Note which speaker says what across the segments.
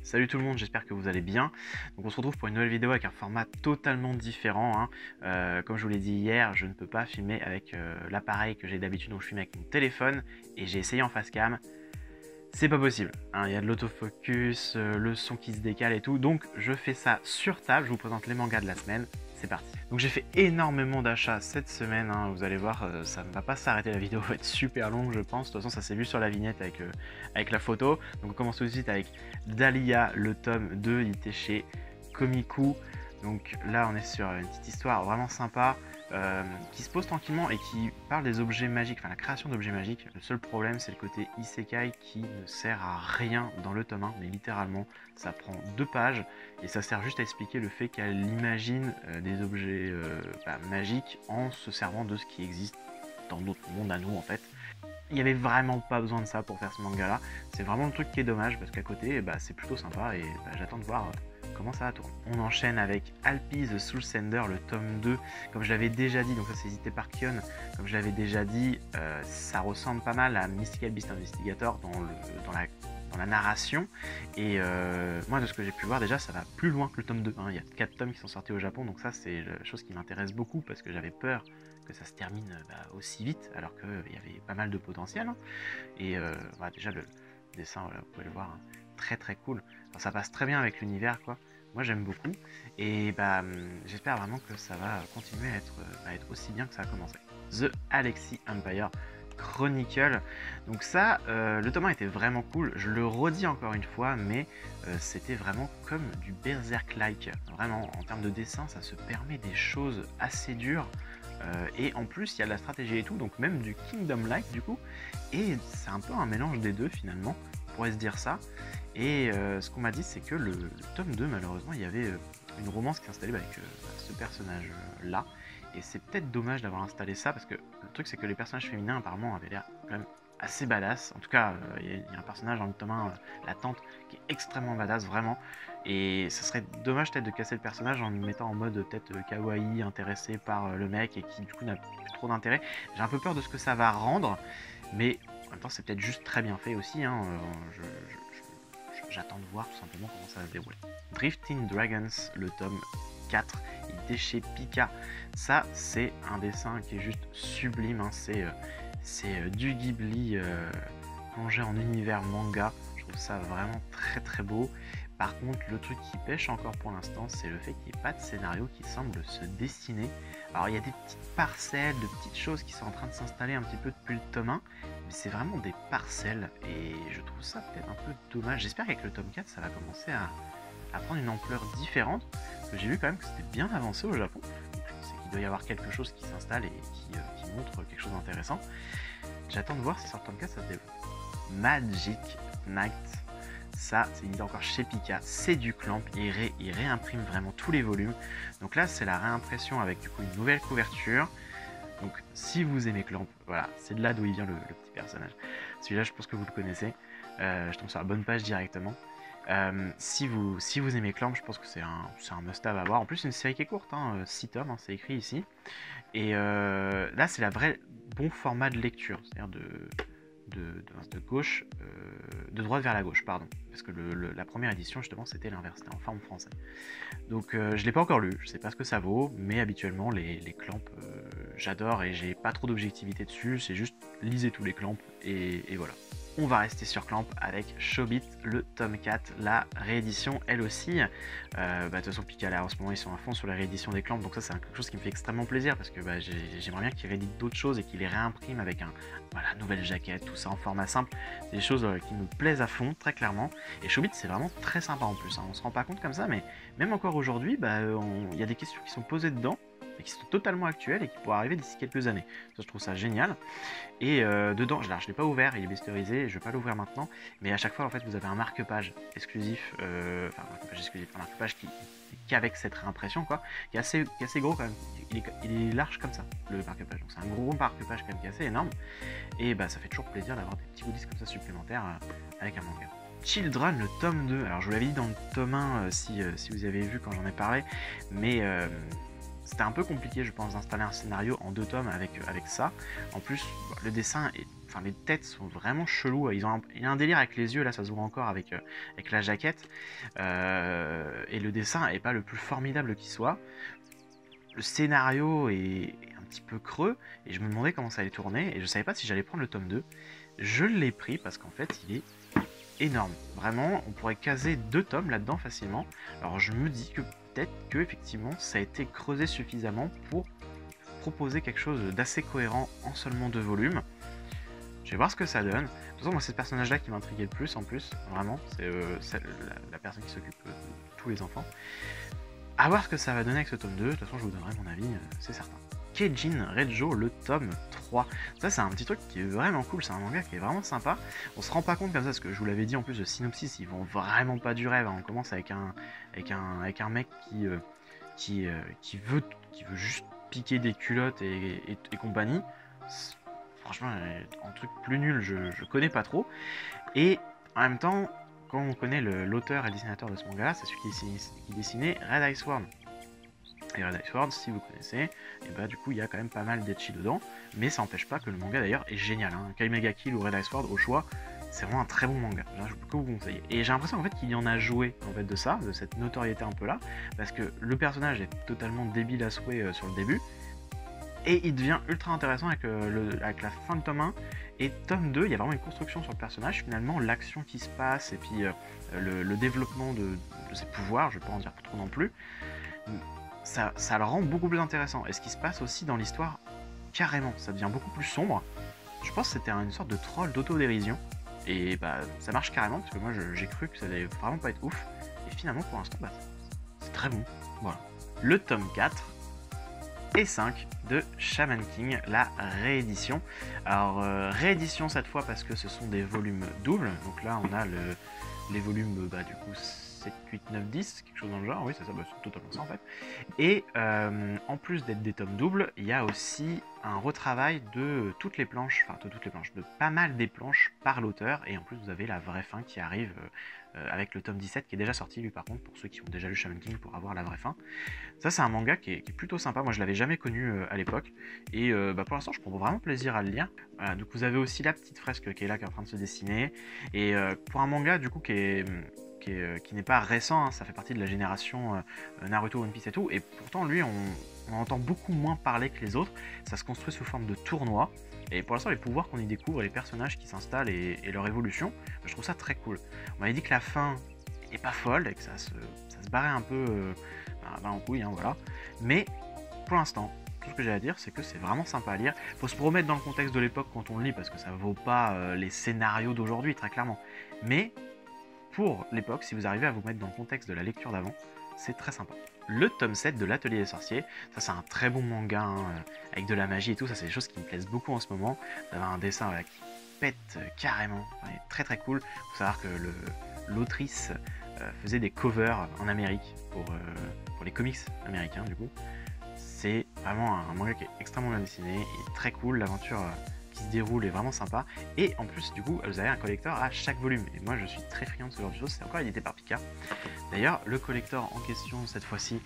Speaker 1: Salut tout le monde, j'espère que vous allez bien. Donc on se retrouve pour une nouvelle vidéo avec un format totalement différent, hein. Comme je vous l'ai dit hier, je ne peux pas filmer avec l'appareil que j'ai d'habitude, donc je filme avec mon téléphone et j'ai essayé en face cam. C'est pas possible, hein. Il y a de l'autofocus, le son qui se décale et tout, donc je fais ça sur table. Je vous présente les mangas de la semaine. C'est parti. Donc j'ai fait énormément d'achats cette semaine, hein. Vous allez voir, ça ne va pas s'arrêter, la vidéo va être super longue je pense. De toute façon ça s'est vu sur la vignette avec la photo. Donc on commence tout de suite avec Dahlia, le tome 2, il était chez Komiku. Donc là on est sur une petite histoire vraiment sympa, qui se pose tranquillement et qui parle des objets magiques, enfin la création d'objets magiques. Le seul problème c'est le côté isekai qui ne sert à rien dans le tome 1, mais littéralement ça prend 2 pages et ça sert juste à expliquer le fait qu'elle imagine des objets magiques en se servant de ce qui existe dans notre monde à nous en fait. Il n'y avait vraiment pas besoin de ça pour faire ce manga là, c'est vraiment le truc qui est dommage parce qu'à côté c'est plutôt sympa et j'attends de voir comment ça va tourner. On enchaîne avec Alpi the Soul Sender, le tome 2. Comme je l'avais déjà dit, donc ça c'est édité par Kion, comme je l'avais déjà dit, ça ressemble pas mal à Mystical Beast Investigator dans la narration. Et moi de ce que j'ai pu voir déjà, ça va plus loin que le tome 2. Hein. Il y a 4 tomes qui sont sortis au Japon, donc ça c'est la chose qui m'intéresse beaucoup parce que j'avais peur que ça se termine aussi vite alors qu'il y avait pas mal de potentiel. Hein. Et déjà le dessin, voilà, vous pouvez le voir, hein, très très cool. Alors, ça passe très bien avec l'univers quoi. Moi j'aime beaucoup et j'espère vraiment que ça va continuer à être aussi bien que ça a commencé. The Alexi Empire Chronicle. Donc ça, le tome 1 était vraiment cool. Je le redis encore une fois, mais c'était vraiment comme du Berserk-like. Vraiment, en termes de dessin, ça se permet des choses assez dures. Et en plus, il y a de la stratégie et tout, donc même du Kingdom-like du coup. Et c'est un peu un mélange des deux finalement, on pourrait se dire ça. Et ce qu'on m'a dit, c'est que le tome 2, malheureusement, il y avait une romance qui s'installait avec ce personnage-là. Et c'est peut-être dommage d'avoir installé ça, parce que le truc, c'est que les personnages féminins, apparemment, avaient l'air quand même assez badass. En tout cas, il y a un personnage dans le tome 1, la tante, qui est extrêmement badass, vraiment. Et ce serait dommage peut-être de casser le personnage en le mettant en mode peut-être kawaii, intéressé par le mec, et qui du coup n'a plus trop d'intérêt. J'ai un peu peur de ce que ça va rendre, mais en même temps, c'est peut-être juste très bien fait aussi, hein. J'attends de voir tout simplement comment ça va se dérouler. Drifting Dragons, le tome 4, il était chez Pika. Ça, c'est un dessin qui est juste sublime, hein. C'est du Ghibli plongé en univers manga. Je trouve ça vraiment très très beau. Par contre, le truc qui pêche encore pour l'instant, c'est le fait qu'il n'y ait pas de scénario qui semble se dessiner. Alors, il y a des petites parcelles, de petites choses qui sont en train de s'installer un petit peu depuis le tome 1, mais c'est vraiment des parcelles, et je trouve ça peut-être un peu dommage. J'espère qu'avec le tome 4, ça va commencer à prendre une ampleur différente, parce que j'ai vu quand même que c'était bien avancé au Japon, donc c'est qu'il doit y avoir quelque chose qui s'installe et qui montre quelque chose d'intéressant. J'attends de voir si sur le tome 4, ça se développe. Magic Knight. Ça, c'est encore chez Pika, c'est du Clamp, il réimprime vraiment tous les volumes. Donc là, c'est la réimpression avec du coup une nouvelle couverture. Donc si vous aimez Clamp, voilà, c'est de là d'où il vient le petit personnage. Celui-là, je pense que vous le connaissez. Je tombe sur la bonne page directement. Si vous aimez Clamp, je pense que c'est un must-have à voir. En plus, c'est une série qui est courte, hein, 6 tomes, hein, c'est écrit ici. Et là, c'est la vraie bon format de lecture, c'est-à-dire de gauche, de droite vers la gauche, pardon, parce que la première édition justement c'était l'inverse, c'était en forme français. Donc je l'ai pas encore lu, je sais pas ce que ça vaut, mais habituellement les clamps j'adore et j'ai pas trop d'objectivité dessus, c'est juste lisez tous les clamps et voilà. On va rester sur Clamp avec Chobit, le tome 4, la réédition elle aussi. De toute façon, Pika là en ce moment ils sont à fond sur la réédition des Clamps, donc ça c'est quelque chose qui me fait extrêmement plaisir parce que j'aimerais bien qu'ils rééditent d'autres choses et qu'ils les réimpriment avec nouvelle jaquette, tout ça en format simple. C'est des choses qui me plaisent à fond, très clairement. Et Chobit c'est vraiment très sympa en plus, hein. On se rend pas compte comme ça, mais même encore aujourd'hui, il y a des questions qui sont posées dedans et qui sont totalement actuelles et qui pourraient arriver d'ici quelques années. Ça, je trouve ça génial. Et dedans, je ne l'ai pas ouvert, il est blistérisé, je ne vais pas l'ouvrir maintenant, mais à chaque fois, en fait, vous avez un marque-page exclusif, un marque-page qui avec cette réimpression, quoi, qui est assez gros quand même. Il est large comme ça, le marque-page. Donc c'est un gros marque-page quand même qui est assez énorme. Et ça fait toujours plaisir d'avoir des petits goodies comme ça supplémentaires avec un manga. Children, le tome 2. Alors je vous l'avais dit dans le tome 1 si vous avez vu quand j'en ai parlé, mais c'était un peu compliqué, je pense, d'installer un scénario en 2 tomes avec ça. En plus, le dessin, enfin les têtes sont vraiment chelous. Il y a un délire avec les yeux, là ça se voit encore avec la jaquette. Et le dessin est pas le plus formidable qui soit. Le scénario est un petit peu creux et je me demandais comment ça allait tourner et je savais pas si j'allais prendre le tome 2. Je l'ai pris parce qu'en fait il est énorme. Vraiment, on pourrait caser 2 tomes là-dedans facilement. Alors je me dis que peut-être que effectivement ça a été creusé suffisamment pour proposer quelque chose d'assez cohérent en seulement 2 volumes. Je vais voir ce que ça donne. De toute façon, moi c'est ce personnage-là qui m'intriguait le plus en plus, vraiment. C'est la personne qui s'occupe de tous les enfants. A voir ce que ça va donner avec ce tome 2, de toute façon je vous donnerai mon avis, c'est certain. Keijin Rejo, le tome 3. Ça c'est un petit truc qui est vraiment cool, c'est un manga qui est vraiment sympa. On se rend pas compte comme ça, parce que je vous l'avais dit en plus, le synopsis, ils vont vraiment pas du rêve. On commence avec un mec qui veut juste piquer des culottes et compagnie. Franchement, un truc plus nul, je connais pas trop. Et en même temps, quand on connaît l'auteur et le dessinateur de ce manga, c'est celui qui dessinait Red Ice World. Et Red Ice World, si vous connaissez, et bah du coup il y a quand même pas mal d'ecchi dedans, mais ça n'empêche pas que le manga d'ailleurs est génial. Kai Mega Kill ou Red Ice World au choix, c'est vraiment un très bon manga. Là, je peux que vous conseiller. Et j'ai l'impression en fait qu'il y en a joué en fait de ça, de cette notoriété un peu là, parce que le personnage est totalement débile à souhait sur le début. Et il devient ultra intéressant avec la fin de tome 1 et tome 2, il y a vraiment une construction sur le personnage, finalement l'action qui se passe et puis le développement de ses pouvoirs, je vais pas en dire trop non plus, ça le rend beaucoup plus intéressant. Et ce qui se passe aussi dans l'histoire, carrément, ça devient beaucoup plus sombre. Je pense que c'était une sorte de troll d'autodérision et bah ça marche carrément parce que moi j'ai cru que ça allait vraiment pas être ouf et finalement pour l'instant bah, c'est très bon. Voilà. Le tome 4 et 5 de Shaman King, la réédition. Alors réédition cette fois parce que ce sont des volumes doubles, donc là on a les volumes bah, du coup 7, 8, 9, 10, quelque chose dans le genre, oui c'est ça, bah, c'est totalement ça en fait. Et en plus d'être des tomes doubles, il y a aussi un retravail de toutes les planches, enfin de toutes les planches, de pas mal des planches par l'auteur, et en plus vous avez la vraie fin qui arrive avec le tome 17 qui est déjà sorti lui par contre, pour ceux qui ont déjà lu Shaman King pour avoir la vraie fin. Ça c'est un manga qui est plutôt sympa, moi je l'avais jamais connu à l'époque, et bah, pour l'instant je prends vraiment plaisir à le lire. Voilà, donc vous avez aussi la petite fresque qui est là, qui est en train de se dessiner, et pour un manga du coup qui n'est pas récent, hein, ça fait partie de la génération Naruto, One Piece et tout, et pourtant lui on entend beaucoup moins parler que les autres, ça se construit sous forme de tournoi, et pour l'instant les pouvoirs qu'on y découvre et les personnages qui s'installent et leur évolution, je trouve ça très cool. On m'avait dit que la fin est pas folle et que ça se barrait un peu en couille, hein, voilà, mais pour l'instant, tout ce que j'ai à dire, c'est que c'est vraiment sympa à lire. Faut se remettre dans le contexte de l'époque quand on le lit, parce que ça vaut pas les scénarios d'aujourd'hui, très clairement. Mais pour l'époque, si vous arrivez à vous mettre dans le contexte de la lecture d'avant, c'est très sympa. Le tome 7 de l'Atelier des Sorciers, ça c'est un très bon manga, hein, avec de la magie et tout, ça c'est des choses qui me plaisent beaucoup en ce moment. Vous avez un dessin qui pète carrément, il est très très cool. Faut savoir que l'autrice faisait des covers en Amérique pour les comics américains du coup. C'est vraiment un manga qui est extrêmement bien dessiné, il est très cool, l'aventure qui se déroule est vraiment sympa, et en plus du coup vous avez un collector à chaque volume, et moi je suis très friand de ce genre de choses, c'est encore édité par Pika. D'ailleurs le collector en question cette fois-ci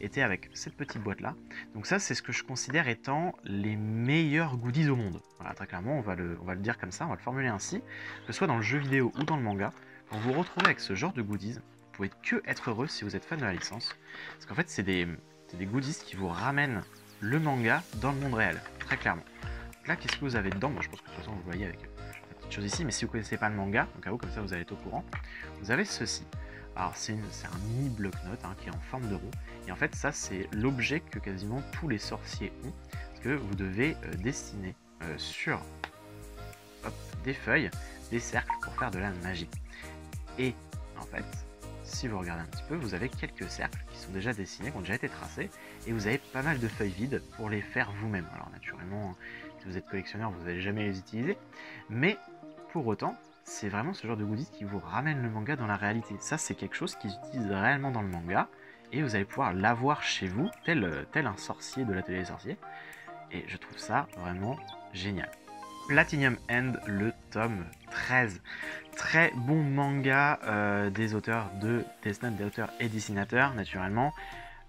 Speaker 1: était avec cette petite boîte là, donc ça c'est ce que je considère étant les meilleurs goodies au monde. Voilà, très clairement on va le dire comme ça, on va le formuler ainsi, que ce soit dans le jeu vidéo ou dans le manga, quand vous vous retrouvez avec ce genre de goodies, vous pouvez que être heureux si vous êtes fan de la licence, parce qu'en fait c'est des goodies qui vous ramènent le manga dans le monde réel, très clairement. Donc là, qu'est-ce que vous avez dedans? Moi, je pense que de toute façon, vous le voyez avec la petite chose ici, mais si vous ne connaissez pas le manga, donc à vous, comme ça, vous allez être au courant, vous avez ceci. Alors, c'est un mini bloc-notes hein, qui est en forme de roue, et en fait, ça, c'est l'objet que quasiment tous les sorciers ont, parce que vous devez dessiner sur des feuilles, des cercles pour faire de la magie. Et en fait, si vous regardez un petit peu, vous avez quelques cercles qui sont déjà dessinés, qui ont déjà été tracés, et vous avez pas mal de feuilles vides pour les faire vous-même. Alors naturellement, si vous êtes collectionneur, vous n'allez jamais les utiliser, mais pour autant, c'est vraiment ce genre de goodies qui vous ramène le manga dans la réalité. Ça, c'est quelque chose qu'ils utilisent réellement dans le manga, et vous allez pouvoir l'avoir chez vous, tel un sorcier de l'Atelier des Sorciers, et je trouve ça vraiment génial. Platinum End, le tome 13. Très bon manga des auteurs de Death Note, des auteurs et dessinateurs, naturellement.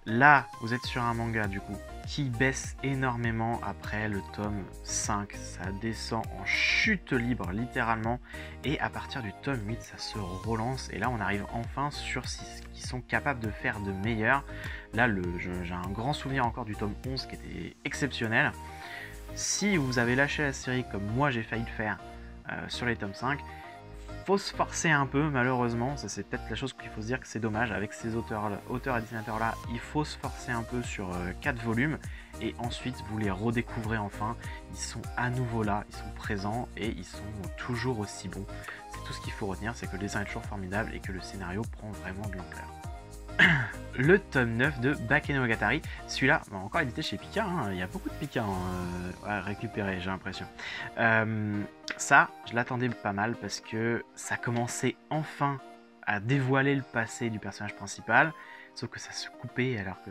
Speaker 1: Là, vous êtes sur un manga du coup qui baisse énormément après le tome 5. Ça descend en chute libre littéralement. Et à partir du tome 8, ça se relance. Et là, on arrive enfin sur ce qu'ils sont capables de faire de meilleur. Là, j'ai un grand souvenir encore du tome 11 qui était exceptionnel. Si vous avez lâché la série comme moi j'ai failli le faire sur les tomes 5, faut se forcer un peu malheureusement, ça c'est peut-être la chose qu'il faut se dire que c'est dommage avec ces auteurs et dessinateurs là, il faut se forcer un peu sur 4 volumes et ensuite vous les redécouvrez enfin, ils sont à nouveau là, ils sont présents et ils sont toujours aussi bons. C'est tout ce qu'il faut retenir, c'est que le dessin est toujours formidable et que le scénario prend vraiment de l'ampleur. Le tome 9 de Bakemonogatari, celui-là, encore édité chez Pika, hein. Il y a beaucoup de Pika à récupérer, j'ai l'impression. Ça, je l'attendais pas mal parce que ça commençait enfin à dévoiler le passé du personnage principal, sauf que ça se coupait alors que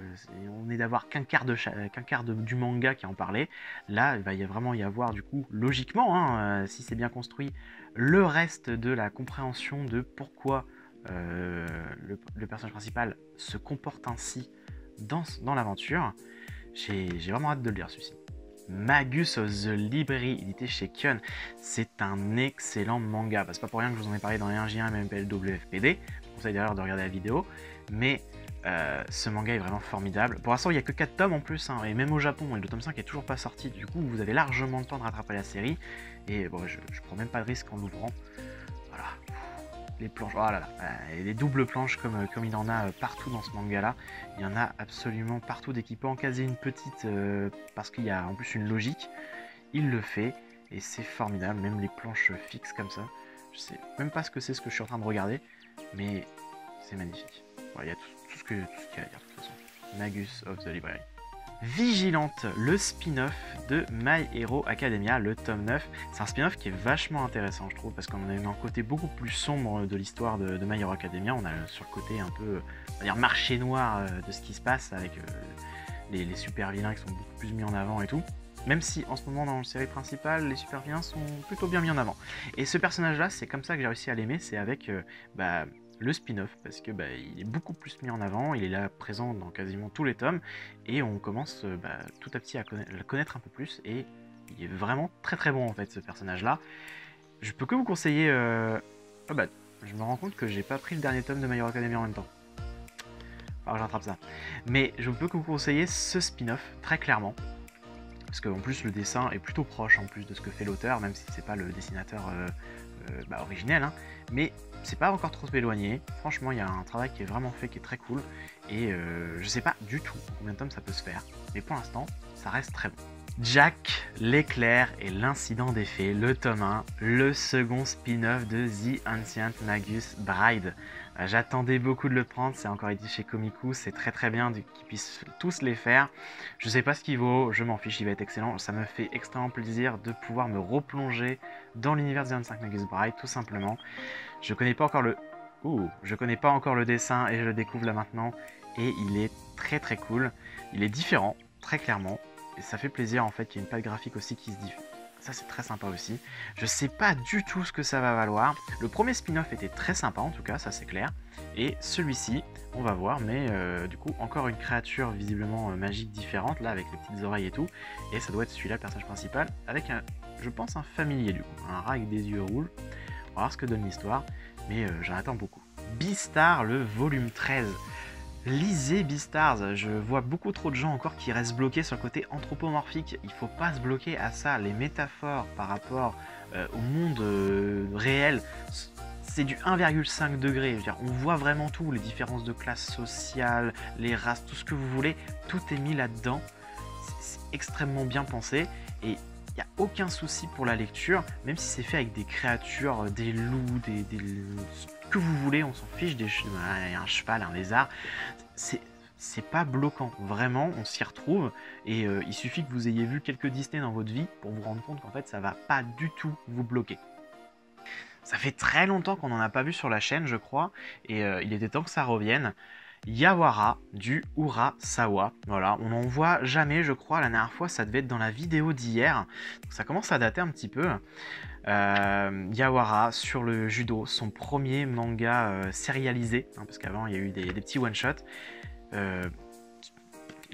Speaker 1: on est d'avoir qu'un quart du manga qui en parlait. Là, il va vraiment y avoir du coup, logiquement, hein, si c'est bien construit, le reste de la compréhension de pourquoi le personnage principal se comporte ainsi dans l'aventure. J'ai vraiment hâte de le lire celui-ci. Magus of the Library, édité chez Kion. C'est un excellent manga. C'est pas pour rien que je vous en ai parlé dans les 1J1 et MPL WFPD. Je vous conseille d'ailleurs de regarder la vidéo. Mais ce manga est vraiment formidable. Pour l'instant, il n'y a que 4 tomes en plus. Hein, et même au Japon, le tome 5 est toujours pas sorti. Du coup, vous avez largement le temps de rattraper la série. Et bon, je prends même pas de risque en l'ouvrant. Voilà. Les planches, oh là là, et les doubles planches comme il en a partout dans ce manga là, il y en a absolument partout. Dès qu'il peut en caser une petite parce qu'il y a en plus une logique, il le fait et c'est formidable. Même les planches fixes comme ça, je sais même pas ce que je suis en train de regarder, mais c'est magnifique. Voilà, il y a tout ce qu'il y a à dire de toute façon. Magus of the Library. Vigilante, le spin-off de My Hero Academia, le tome 9. C'est un spin-off qui est vachement intéressant, je trouve, parce qu'on a un côté beaucoup plus sombre de l'histoire de My Hero Academia. On a sur le côté un peu, on va dire, marché noir de ce qui se passe avec les super vilains qui sont beaucoup plus mis en avant et tout. Même si en ce moment dans la série principale, les super vilains sont plutôt bien mis en avant. Et ce personnage-là, c'est comme ça que j'ai réussi à l'aimer, c'est avec le spin-off, parce que il est beaucoup plus mis en avant, il est là présent dans quasiment tous les tomes, et on commence tout à petit à le connaître un peu plus, et il est vraiment très très bon en fait ce personnage-là. Je peux que vous conseiller... je me rends compte que j'ai pas pris le dernier tome de My Hero Academia en même temps. Alors j'attrape ça. Mais je peux que vous conseiller ce spin-off, très clairement. Parce qu'en plus le dessin est plutôt proche en plus de ce que fait l'auteur, même si c'est pas le dessinateur originel, hein. Mais c'est pas encore trop éloigné. Franchement, il y a un travail qui est vraiment fait, qui est très cool. Et je sais pas du tout combien de tomes ça peut se faire. Mais pour l'instant, ça reste très bon. Jack, l'éclair et l'incident des fées, le tome 1, le second spin-off de The Ancient Magus Bride. J'attendais beaucoup de le prendre, c'est encore édité chez Komiku, c'est très très bien qu'ils puissent tous les faire. Je sais pas ce qu'il vaut, je m'en fiche, il va être excellent. Ça me fait extrêmement plaisir de pouvoir me replonger dans l'univers de The Ancient Magus Bride, tout simplement. Je connais pas encore le dessin et je le découvre là maintenant. Et il est très très cool, il est différent, très clairement. Et ça fait plaisir en fait qu'il y ait une patte graphique aussi qui se diffuse. Ça c'est très sympa aussi. Je sais pas du tout ce que ça va valoir. Le premier spin-off était très sympa en tout cas, ça c'est clair. Et celui-ci, on va voir, mais du coup encore une créature visiblement magique différente, là avec les petites oreilles et tout. Et ça doit être celui-là le personnage principal, avec je pense un familier du coup, un rat avec des yeux rouges. On va voir ce que donne l'histoire, mais j'en attends beaucoup. Beastars, le volume 13. Lisez Beastars, je vois beaucoup trop de gens encore qui restent bloqués sur le côté anthropomorphique. Il faut pas se bloquer à ça. Les métaphores par rapport au monde réel, c'est du 1,5 degré. Je veux dire, on voit vraiment tout, les différences de classe sociale, les races, tout ce que vous voulez, tout est mis là-dedans. C'est extrêmement bien pensé et il n'y a aucun souci pour la lecture, même si c'est fait avec des créatures, des loups, que vous voulez, on s'en fiche, un cheval, un lézard, c'est pas bloquant, vraiment, on s'y retrouve, et il suffit que vous ayez vu quelques Disney dans votre vie pour vous rendre compte qu'en fait ça va pas du tout vous bloquer. Ça fait très longtemps qu'on n'en a pas vu sur la chaîne, je crois, et il était temps que ça revienne. Yawara du Urasawa. Voilà, on n'en voit jamais, je crois. La dernière fois, ça devait être dans la vidéo d'hier. Ça commence à dater un petit peu. Yawara sur le judo, son premier manga sérialisé, hein, parce qu'avant il y a eu des petits one-shots.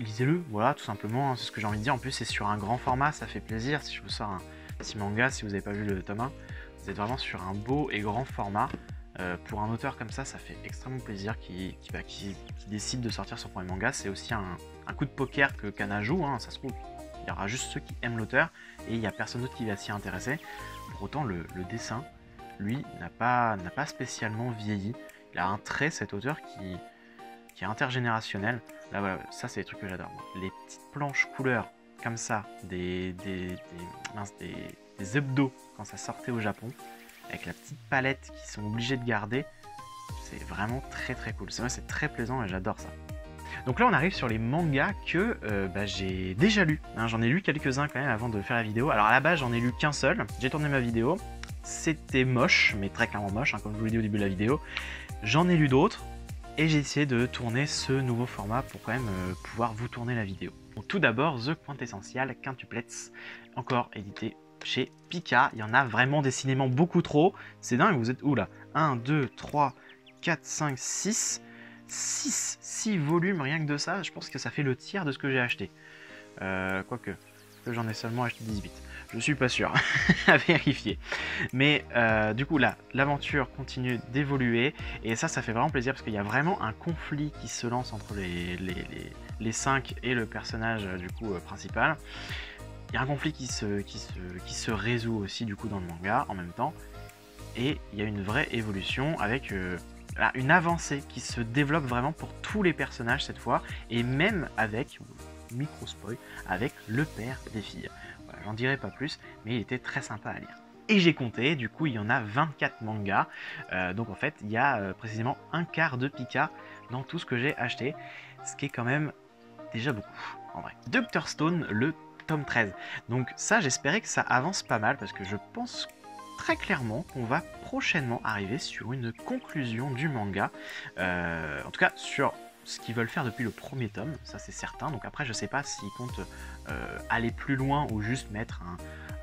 Speaker 1: lisez-le, voilà, tout simplement, hein, c'est ce que j'ai envie de dire. En plus, c'est sur un grand format, ça fait plaisir. Si je vous sors un petit manga, si vous n'avez pas vu le tome 1, vous êtes vraiment sur un beau et grand format. Pour un auteur comme ça fait extrêmement plaisir qui décide de sortir son premier manga. C'est aussi un coup de poker que Kana joue, hein, ça se trouve. Il y aura juste ceux qui aiment l'auteur et il n'y a personne d'autre qui va s'y intéresser. Pour autant, le dessin, lui, n'a pas spécialement vieilli. Il a un trait, cet auteur, qui est intergénérationnel. Là, voilà, ça, c'est des trucs que j'adore. Les petites planches couleurs, comme ça, des hebdos, quand ça sortait au Japon, avec la petite palette qu'ils sont obligés de garder, c'est vraiment très très cool. C'est vrai, c'est très plaisant et j'adore ça. Donc là, on arrive sur les mangas que j'ai déjà lus. Hein, j'en ai lu quelques-uns quand même avant de faire la vidéo. Alors à la base, j'en ai lu qu'un seul. J'ai tourné ma vidéo. C'était moche, mais très clairement moche, hein, comme je vous l'ai dit au début de la vidéo. J'en ai lu d'autres et j'ai essayé de tourner ce nouveau format pour quand même pouvoir vous tourner la vidéo. Donc tout d'abord, The Quintessential Quintuplets, encore édité chez Pika. Il y en a vraiment décidément beaucoup trop. C'est dingue, vous êtes où là? 1, 2, 3, 4, 5, 6... 6 volumes rien que de ça, je pense que ça fait le tiers de ce que j'ai acheté. Quoique, j'en ai seulement acheté 18. Je suis pas sûr, à vérifier. Mais du coup là, l'aventure continue d'évoluer et ça fait vraiment plaisir parce qu'il y a vraiment un conflit qui se lance entre les 5 et le personnage du coup principal. Il y a un conflit qui se résout aussi du coup dans le manga en même temps. Et il y a une vraie évolution avec une avancée qui se développe vraiment pour tous les personnages cette fois, et même avec, micro spoil, avec le père des filles. Voilà, j'en dirai pas plus, mais il était très sympa à lire. Et j'ai compté, du coup il y en a 24 mangas, donc en fait il y a précisément un quart de Pika dans tout ce que j'ai acheté, ce qui est quand même déjà beaucoup en vrai. Dr Stone, le tome 13. Donc ça j'espérais que ça avance pas mal parce que je pense très clairement qu'on va prochainement arriver sur une conclusion du manga, en tout cas sur ce qu'ils veulent faire depuis le premier tome, ça c'est certain. Donc après je sais pas s'ils comptent aller plus loin ou juste mettre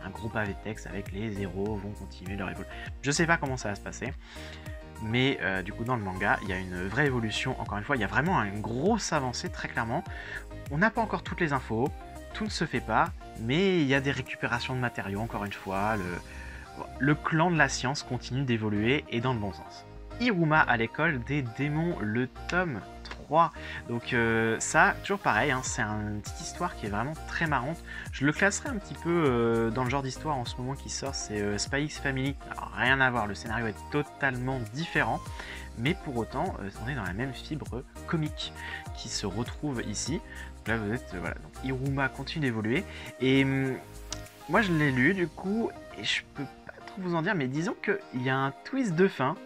Speaker 1: un gros pavé de texte avec les héros vont continuer leur évolution. Je sais pas comment ça va se passer. Mais du coup dans le manga il y a une vraie évolution, encore une fois il y a vraiment une grosse avancée très clairement. On n'a pas encore toutes les infos, tout ne se fait pas, mais il y a des récupérations de matériaux encore une fois, le clan de la science continue d'évoluer et dans le bon sens. Iruma à l'école des démons, le tome 3. Donc ça, toujours pareil, hein, c'est une petite histoire qui est vraiment très marrante. Je le classerai un petit peu dans le genre d'histoire en ce moment qui sort, c'est Spy X Family. Alors rien à voir, le scénario est totalement différent, mais pour autant, on est dans la même fibre comique qui se retrouve ici. Donc là vous êtes, voilà, donc Iruma continue d'évoluer, et moi je l'ai lu du coup, et je peux vous en dire, mais disons qu'il y a un twist de fin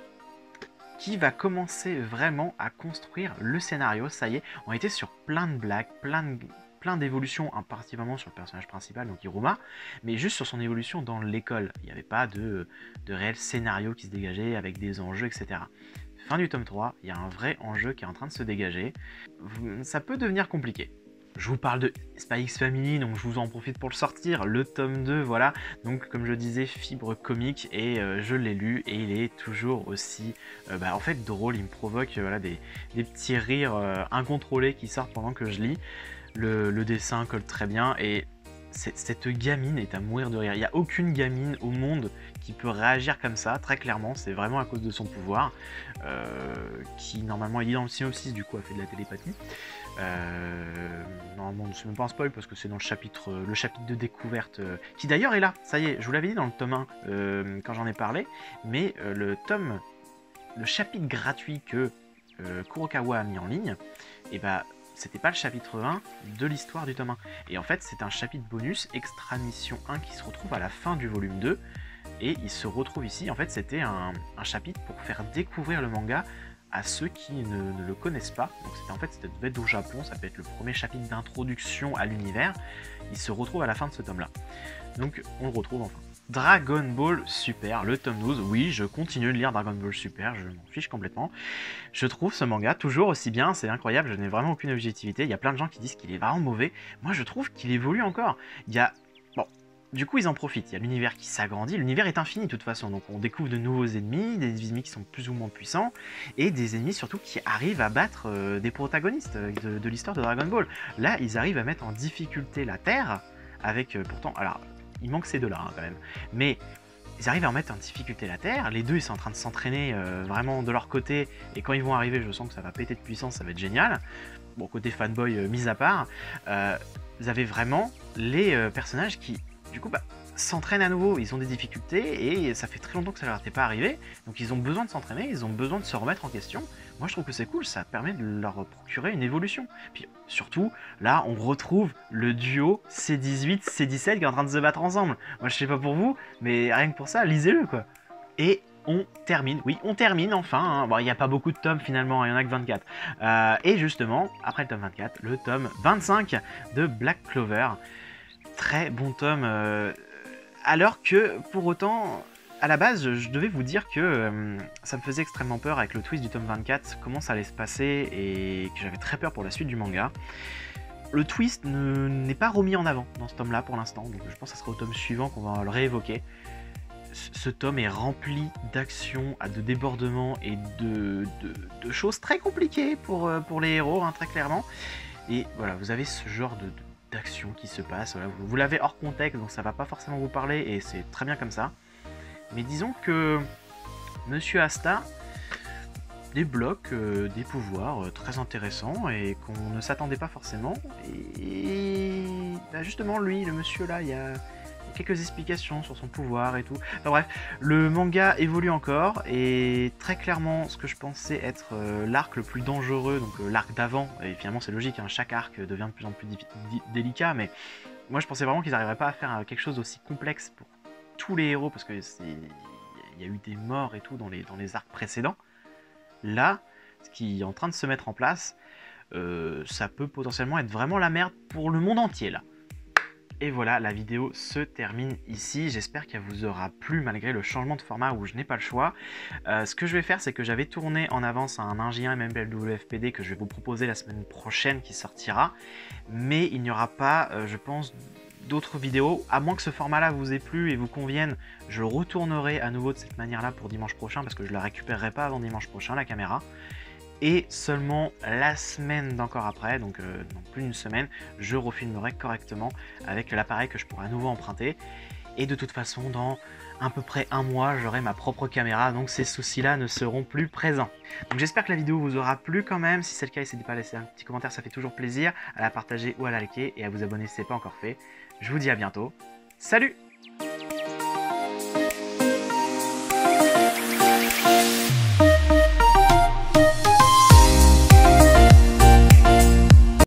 Speaker 1: qui va commencer vraiment à construire le scénario. Ça y est, on était sur plein de blagues, plein d'évolutions, particulièrement sur le personnage principal, donc Iruma, mais juste sur son évolution dans l'école. Il n'y avait pas de réel scénario qui se dégageait avec des enjeux, etc. Fin du tome 3, il y a un vrai enjeu qui est en train de se dégager. Ça peut devenir compliqué. Je vous parle de Spy X Family, donc je vous en profite pour le sortir, le tome 2, voilà. Donc comme je disais, fibre comique, et je l'ai lu, et il est toujours aussi en fait drôle, il me provoque voilà, des petits rires incontrôlés qui sortent pendant que je lis. Le dessin colle très bien, et cette gamine est à mourir de rire. Il n'y a aucune gamine au monde qui peut réagir comme ça, très clairement, c'est vraiment à cause de son pouvoir, qui normalement est dit dans le synopsis, du coup a fait de la télépathie. Normalement c'est même pas un spoil parce que c'est dans le chapitre de découverte, qui d'ailleurs est là, ça y est, je vous l'avais dit dans le tome 1 quand j'en ai parlé, mais le chapitre gratuit que Kurokawa a mis en ligne, et c'était pas le chapitre 1 de l'histoire du tome 1. Et en fait, c'est un chapitre bonus, Extra Mission 1, qui se retrouve à la fin du volume 2. Et il se retrouve ici. En fait, c'était un chapitre pour faire découvrir le manga à ceux qui ne le connaissent pas. Donc c'était devait être au Japon, ça peut être le premier chapitre d'introduction à l'univers. Il se retrouve à la fin de ce tome-là. Donc on le retrouve enfin. Dragon Ball Super, le tome 12, oui, je continue de lire Dragon Ball Super, je m'en fiche complètement. Je trouve ce manga toujours aussi bien, c'est incroyable, je n'ai vraiment aucune objectivité. Il y a plein de gens qui disent qu'il est vraiment mauvais. Moi, je trouve qu'il évolue encore. Il y a... Bon, du coup, ils en profitent. Il y a l'univers qui s'agrandit. L'univers est infini de toute façon. Donc, on découvre de nouveaux ennemis, des ennemis qui sont plus ou moins puissants, et des ennemis surtout qui arrivent à battre des protagonistes de l'histoire de Dragon Ball. Là, ils arrivent à mettre en difficulté la Terre, avec pourtant... Alors, il manque ces deux-là, hein, quand même. Mais ils arrivent à en mettre en difficulté la Terre. Les deux, ils sont en train de s'entraîner vraiment de leur côté. Et quand ils vont arriver, je sens que ça va péter de puissance, ça va être génial. Bon, côté fanboy mis à part, vous avez vraiment les personnages qui... Du coup, s'entraînent à nouveau, ils ont des difficultés et ça fait très longtemps que ça leur était pas arrivé, donc ils ont besoin de s'entraîner, ils ont besoin de se remettre en question. Moi je trouve que c'est cool, ça permet de leur procurer une évolution. Puis surtout, là on retrouve le duo C18, C17 qui est en train de se battre ensemble. Moi je sais pas pour vous, mais rien que pour ça, lisez-le quoi. Et on termine, oui on termine enfin, hein. Bon il n'y a pas beaucoup de tomes finalement, il n'y en a que 24. Et justement, après le tome 24, le tome 25 de Black Clover. Très bon tome, alors que pour autant, à la base, je devais vous dire que ça me faisait extrêmement peur avec le twist du tome 24, comment ça allait se passer, et que j'avais très peur pour la suite du manga. Le twist n'est pas remis en avant dans ce tome-là pour l'instant, donc je pense que ça sera au tome suivant qu'on va le réévoquer. Ce tome est rempli d'actions, de débordements et de choses très compliquées pour les héros, hein, très clairement. Et voilà, vous avez ce genre d'action qui se passe. Voilà, vous l'avez hors contexte, donc ça va pas forcément vous parler, et c'est très bien comme ça. Mais disons que Monsieur Asta débloque des pouvoirs très intéressants et qu'on ne s'attendait pas forcément. Et justement, lui, le monsieur là, il y a quelques explications sur son pouvoir et tout. Enfin bref, le manga évolue encore, et très clairement, ce que je pensais être l'arc le plus dangereux, donc l'arc d'avant, et finalement c'est logique, hein, chaque arc devient de plus en plus délicat, mais moi je pensais vraiment qu'ils n'arriveraient pas à faire quelque chose d'aussi complexe pour tous les héros, parce que il y a eu des morts et tout dans les arcs précédents. Là, ce qui est en train de se mettre en place, ça peut potentiellement être vraiment la merde pour le monde entier là. Et voilà, la vidéo se termine ici. J'espère qu'elle vous aura plu malgré le changement de format où je n'ai pas le choix. Ce que je vais faire, c'est que j'avais tourné en avance un 1J1 MMBLWFPD que je vais vous proposer la semaine prochaine qui sortira. Mais il n'y aura pas, je pense, d'autres vidéos. À moins que ce format-là vous ait plu et vous convienne, je le retournerai à nouveau de cette manière-là pour dimanche prochain, parce que je ne la récupérerai pas avant dimanche prochain, la caméra. Et seulement la semaine d'encore après, donc dans plus d'une semaine, je refilmerai correctement avec l'appareil que je pourrai à nouveau emprunter. Et de toute façon, dans à peu près un mois, j'aurai ma propre caméra, donc ces soucis-là ne seront plus présents. Donc j'espère que la vidéo vous aura plu quand même. Si c'est le cas, n'hésitez pas à laisser un petit commentaire, ça fait toujours plaisir, à la partager ou à la liker, et à vous abonner si ce n'est pas encore fait. Je vous dis à bientôt. Salut!